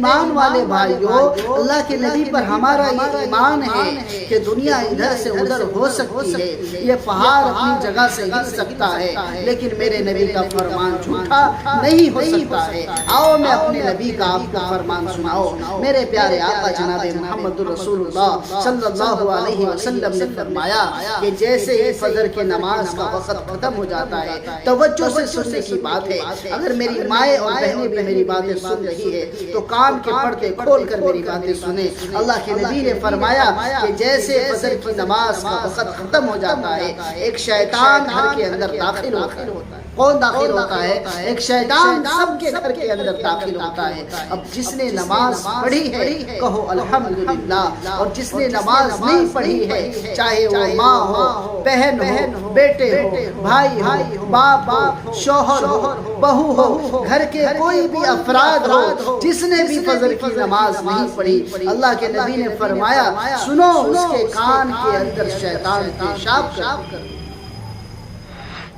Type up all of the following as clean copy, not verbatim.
ایمان والے بھائیو، اللہ کے نبی پر ہمارا یہ ایمان ہے کہ دنیا ادھر سے ادھر ہو سکتی ہے، یہ پہاڑ اپنی جگہ سے ہل سکتا ہے، لیکن میرے نبی کا فرمان جھوٹا نہیں ہو سکتا ہے۔ آؤ میں اپنے نبی کا آپ کو فرمان سناؤ۔ میرے پیارے آقا جناب محمد رسول اللہ صلی اللہ علیہ وسلم نے فرمایا کہ جیسے ہی فجر کی نماز کا وقت ختم ہو جاتا ہے، توجہ سے سننے کی بات ہے، اگر میری مائیں اور بہنیں بھی میری باتیں سن رہی ہے تو کان کے پردے کھول کر میری باتیں سنیں۔ اللہ کے نبی نے فرمایا کہ جیسے فجر کی نماز کا وقت ختم ہو جاتا ہے، ایک شیطان گھر کے اندر داخل ہوتا ہے۔ کون داخل ہوتا ہے؟ ایک شیطان سب کے گھر کے اندر داخل ہوتا ہے۔ اب جس نے نماز پڑھی ہے کہو الحمدللہ، اور جس نے نماز نہیں پڑھی ہے، چاہے وہ ماں ہو، بہن ہو، بیٹے ہو، بھائی ہو، باپ ہو، شوہر ہو، بہو ہو، گھر کے کوئی بھی افراد ہو، جس نے بھی فجر کی نماز نہیں پڑھی، اللہ کے نبی نے فرمایا سنو، اس کے کان کے اندر شیطان پیشاب کر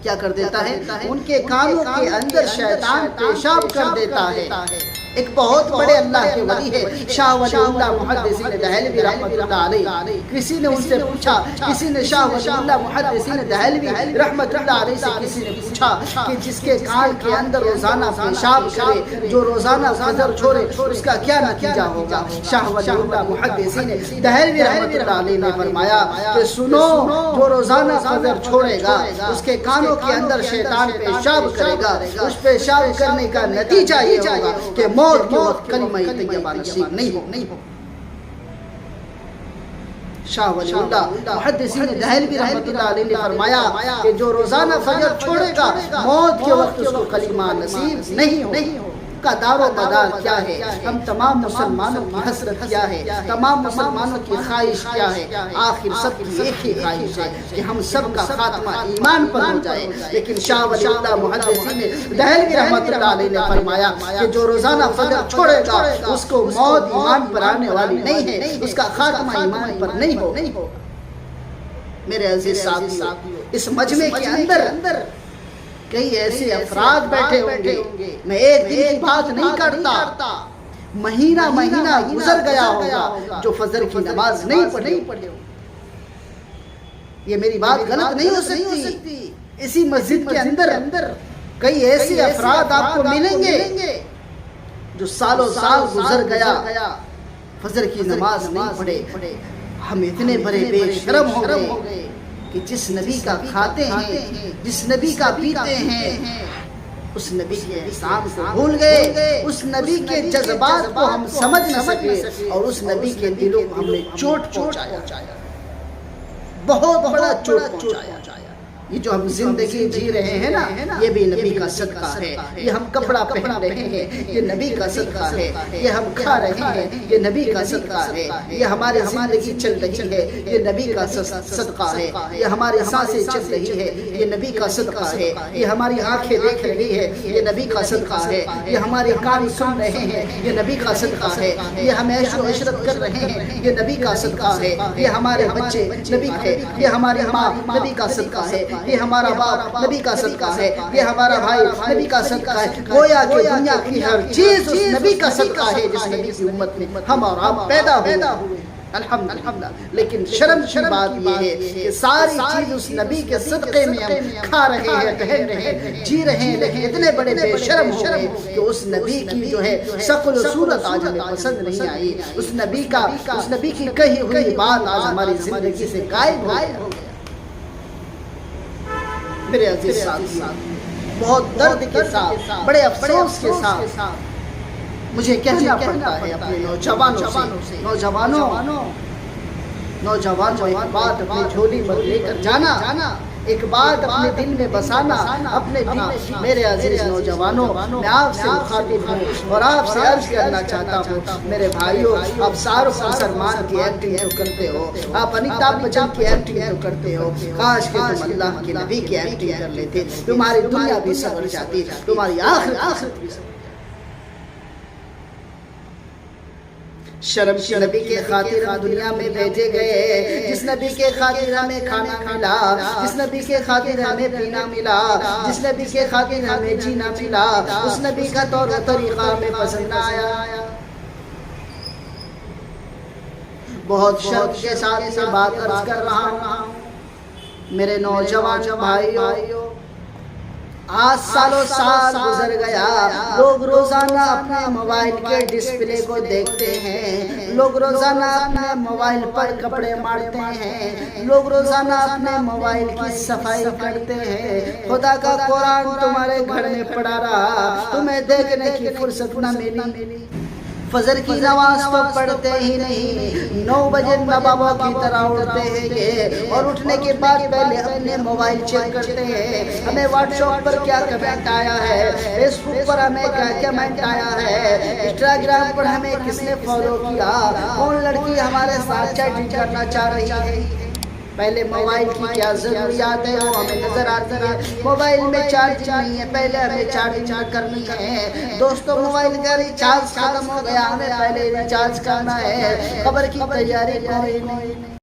کیا کر دیتا ہے؟ ان کے کانوں کے اندر شیطان پیشاب کر دیتا ہے۔ ایک بہت بڑے اللہ کے ولی ہے شاہ ولی اللہ محدثین دہلوی رحمۃ اللہ علیہ۔ کسی نے ان سے پوچھا، کسی نے شاہ ولی اللہ محدثین دہلوی رحمۃ اللہ علیہ سے کسی نے پوچھا کہ جس کے کان کے اندر روزانہ پیشاب کرے، جو روزانہ فجر چھوڑے، اس کا کیا نتیجہ ہوگا؟ شاہ ولی اللہ محدثین دہلوی رحمۃ اللہ علیہ نے فرمایا کہ سنو، جو روزانہ فجر چھوڑے گا، اس کے کانوں کے اندر شیطان پیشاب کرے گا، اس پیشاب کرنے کا نتیجہ یہ ہوگا کہ موت کے وقت کلمہ طیبہ نصیب نہیں ہو۔ شاہ ولی اللہ محدثین دہلوی رحمۃ اللہ علیہ نے فرمایا کہ جو روزانہ فجر چھوڑے گا، موت کے وقت اس کو کلمہ نصیب نہیں ہو۔ کا دار و مدار کیا ہے؟ ہم تمام مسلمانوں کی حسرت کیا ہے؟ تمام مسلمانوں کی خواہش کیا ہے؟ آخر سب کی ایک ہی خواہش ہے کہ ہم سب کا خاتمہ ایمان پر ہو جائے۔ لیکن شاہ ولی اللہ محدثین دہلوی رحمۃ اللہ علیہ نے فرمایا کہ جو روزانہ فجر چھوڑے گا، اس کو موت ایمان پر آنے والی نہیں ہے، اس کا خاتمہ ایمان پر نہیں ہو۔ میرے عزیز ساتھیو، اس مجمع کے اندر کئی ایسے افراد بیٹھے ہوں گے، میں ایک دن کی بات نہیں کرتا، مہینہ گزر گیا ہوگا جو فجر کی نماز نہیں پڑھے۔ یہ میری بات غلط نہیں ہو سکتی۔ اسی مسجد کے اندر کئی ایسے افراد آپ کو ملیں گے جو سالوں سال گزر گیا، فجر کی نماز نہیں پڑھے۔ ہم اتنے بڑے بے شرم ہو گئے کہ جس نبی کا کھاتے ہیں، جس نبی کا پیتے ہیں، اس نبی کے احسان کو بھول گئے، اس نبی کے جذبات کو ہم سمجھ نہ سکے، اور اس نبی کے دلوں کو ہم نے چوٹ پہنچایا، بہت بڑا چوٹ پہنچایا۔ یہ جو ہم زندگی جی رہے ہیں نا، یہ بھی نبی کا صدقہ ہے۔ یہ ہم کپڑا پہن رہے ہیں، یہ نبی کا صدقہ ہے۔ یہ ہم کھا رہے ہیں، یہ نبی کا صدقہ ہے۔ یہ ہماری زندگی چل رہی ہے، یہ نبی کا صدقہ ہے۔ یہ ہماری سانسیں چل رہی ہے، یہ نبی کا صدقہ ہے۔ یہ ہماری آنکھیں دیکھ رہی ہے، یہ نبی کا صدقہ ہے۔ یہ ہمارے کان سن رہے ہیں، یہ نبی کا صدقہ ہے۔ یہ ہم عیش و عشرت کر رہے ہیں، یہ نبی کا صدقہ ہے۔ یہ ہمارے بچے نبی کے، یہ ہماری ماں نبی کا صدقہ ہے، یہ ہمارا باپ نبی کا صدقہ ہے، یہ ہمارا بھائی نبی کا صدقہ ہے۔ گویا کہ دنیا کی ہر چیز اس نبی کا صدقہ ہے جس نبی کی امت میں ہم اور آپ پیدا ہوئے۔ الحمدللہ۔ لیکن شرم کی بات یہ ہے کہ ساری چیز اس نبی کے صدقے میں ہم کھا رہے ہیں، پہن رہے ہیں، جی رہے ہیں، لیکن اتنے بڑے بے شرم ہو گئے کہ اس نبی کی جو ہے شکل و صورت آج ہمیں پسند نہیں آئی۔ اس نبی کی کہی ہوئی بات آج ہماری زندگی سے غائب ہو گئی۔ میرے عزیز ساتھیو، بہت درد کے ساتھ، بڑے افسوس کے ساتھ مجھے کہنا پڑتا ہے اپنے نوجوانوں سے، نوجوانوں ایک بات اپنی جھولی میں لے کر جانا، ایک بات اپنے دل میں بسانا، اپنے دل۔ میرے عزیز نوجوانوں، میں آپ سے مخاطب ہوں اور آپ سے عرض کرنا چاہتا ہوں، میرے بھائیوں، آپ شاہ رخ سلمان کی ایکٹنگ جو کرتے ہو، آپ امیتابھ بچن کی ایکٹنگ جو کرتے ہو، کاش کہ تم اللہ کے نبی کی ایکٹنگ کر لیتے، تمہاری دنیا بھی سنور جاتی، تمہاری آخرت بھی سنور۔ شرم کی نبی کے خاطر ہم دنیا میں بھیجے گئے، جس نبی کے خاطر ہمیں کھانا ملا، جس نبی کے خاطر ہمیں پینا ملا، جس نبی کے خاطر ہمیں جینا ملا، اس نبی کا طور و طریقہ ہمیں پسند نہ آیا۔ بہت شوق کے ساتھ یہ بات عرض کر رہا ہوں میرے نوجوان بھائیوں، آج سالوں سال گزر گیا، لوگ روزانہ اپنے موبائل کے ڈسپلے کو دیکھتے ہیں، لوگ روزانہ اپنے موبائل پر کپڑے مارتے ہیں، لوگ روزانہ اپنے موبائل کی صفائی کرتے ہیں۔ خدا کا قرآن تمہارے گھر میں پڑا رہا، تمہیں دیکھنے کی فرصت نہ ملی۔ فجر کی نماز تو پڑھتے ہی نہیں، 9 بجے نبابوں کی طرح اٹھتے ہیں یہ، اور اٹھنے کے بعد پہلے اپنے موبائل چیک کرتے ہیں، ہمیں واٹس ایپ پر کیا کمنٹ آیا ہے، فیس بک پر ہمیں کیا کمنٹ آیا ہے، انسٹاگرام پر ہمیں کس نے فالو کیا، کون لڑکی ہمارے ساتھ چیٹنگ کرنا چاہ رہی ہے۔ پہلے موبائل کی کیا ضروریات ہے وہ ہمیں نظر آتی ہے۔ موبائل میں چارج نہیں ہے، پہلے ہمیں چارج کرنی ہے۔ دوستوں موبائل کا ریچارج ختم ہو گیا، ہمیں پہلے ریچارج کرنا ہے۔ خبر کی تیاری کوئی نہیں۔